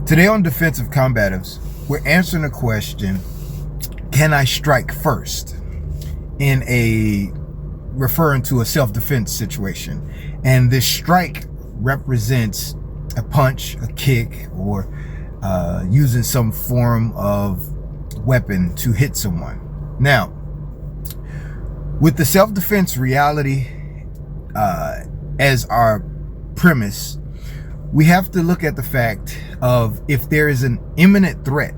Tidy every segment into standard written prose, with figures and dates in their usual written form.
Today on Defensive Combatives, we're answering the question, can I strike first? Referring to a self-defense situation. And this strike represents a punch, a kick, or using some form of weapon to hit someone. Now, with the self-defense reality as our premise, we have to look at the fact of if there is an imminent threat,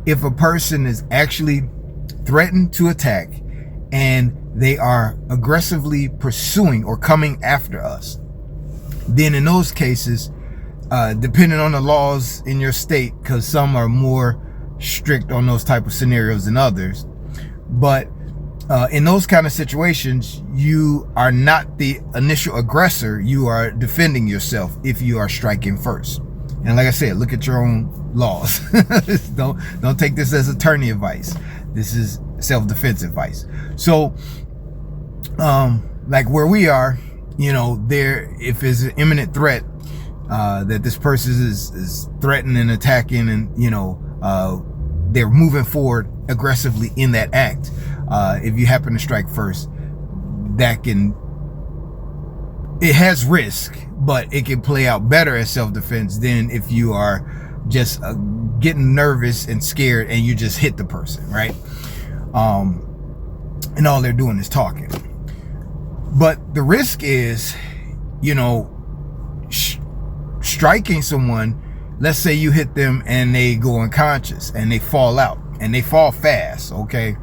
if a person is actually threatened to attack and they are aggressively pursuing or coming after us, then in those cases, depending on the laws in your state, because some are more strict on those type of scenarios than others, but in those kind of situations, you are not the initial aggressor. You are defending yourself if you are striking first. And like I said, look at your own laws. Don't take this as attorney advice. This is self-defense advice. So, like where we are, if there's an imminent threat that this person is threatening and attacking, and they're moving forward aggressively in that act. If you happen to strike first, it has risk, but it can play out better as self-defense than if you are just getting nervous and scared and you just hit the person, right? And all they're doing is talking. But the risk is, striking someone. Let's say you hit them and they go unconscious and they fall out and they fall fast, okay?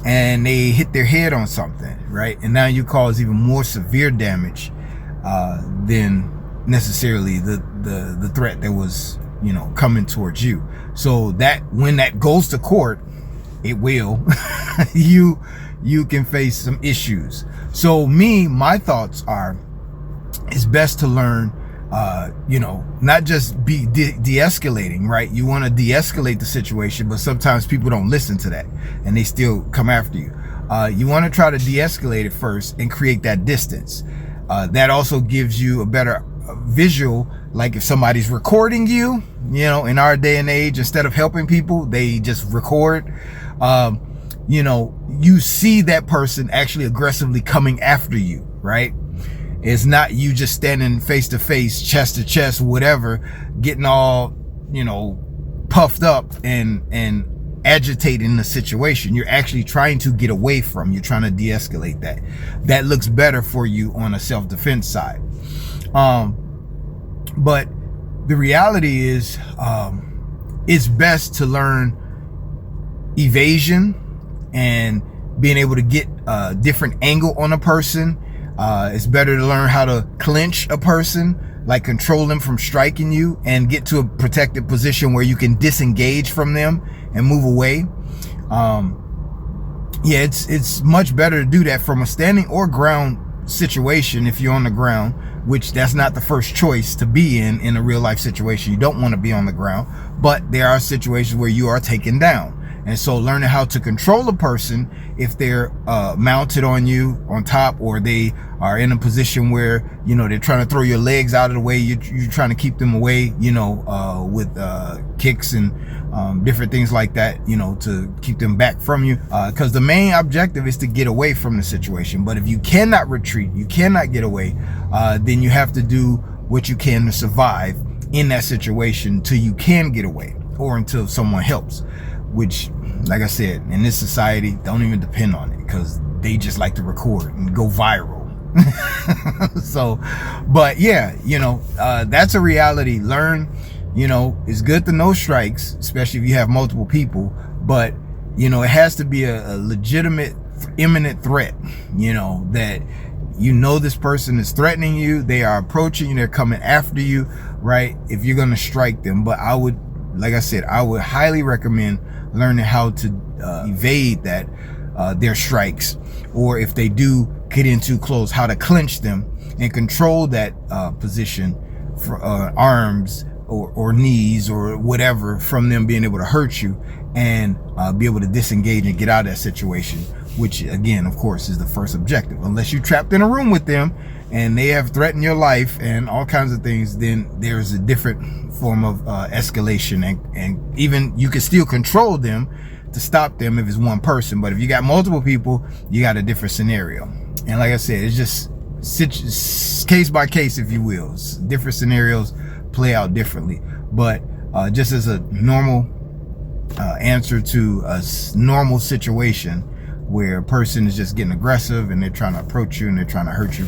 And they hit their head on something, right? And now you cause even more severe damage than necessarily the threat that was, coming towards you. So that when that goes to court, it will, you can face some issues. So my thoughts are, it's best to learn, not just be de-escalating, right? You want to de-escalate the situation, but sometimes people don't listen to that and they still come after you. You want to try to de-escalate it first and create that distance. That also gives you a better visual, like if somebody's recording you, in our day and age, instead of helping people, they just record. You see that person actually aggressively coming after you, right? It's not you just standing face to face, chest to chest, whatever, getting all, puffed up and agitating the situation. You're actually trying to get away from, you're trying to de-escalate that. That looks better for you on a self-defense side. But the reality is, it's best to learn evasion and being able to get a different angle on a person. It's better to learn how to clinch a person, like control them from striking you, and get to a protected position where you can disengage from them and move away. It's much better to do that from a standing or ground situation. If you're on the ground, which that's not the first choice to be in a real life situation. You don't want to be on the ground, but there are situations where you are taken down. And so learning how to control a person if they're mounted on you on top, or they are in a position where, they're trying to throw your legs out of the way. You're trying to keep them away, with kicks and different things like that, to keep them back from you. Because the main objective is to get away from the situation. But if you cannot retreat, you cannot get away, then you have to do what you can to survive in that situation till you can get away, or until someone helps. Which, like I said, in this society, don't even depend on it, because they just like to record and go viral. So, but yeah, that's a reality. Learn, it's good to know strikes, especially if you have multiple people, but, it has to be a legitimate, imminent threat, that this person is threatening you, they are approaching you, they're coming after you, right? If you're going to strike them. But I would highly recommend learning how to evade their strikes, or if they do get in too close, how to clinch them and control that position for arms or knees or whatever from them being able to hurt you, and be able to disengage and get out of that situation, which again, of course, is the first objective. Unless you're trapped in a room with them and they have threatened your life and all kinds of things, then there's a different form of escalation, and even you can still control them to stop them if it's one person. But if you got multiple people, you got a different scenario. And like I said, it's just case by case, if you will. Different scenarios play out differently. But just as a normal answer to a normal situation where a person is just getting aggressive and they're trying to approach you and they're trying to hurt you,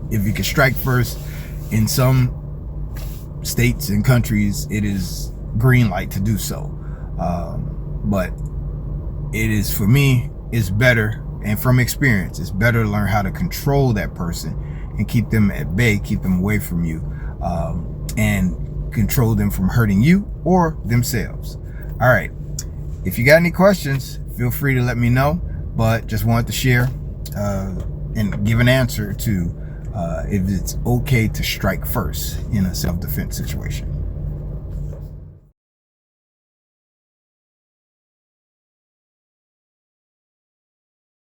if you can strike first, in some states and countries it is green light to do so, but it is, for me, it's better, and from experience, it's better to learn how to control that person and keep them at bay, keep them away from you, and control them from hurting you or themselves. All right, if you got any questions, feel free to let me know, but just wanted to share and give an answer to if it's okay to strike first in a self-defense situation.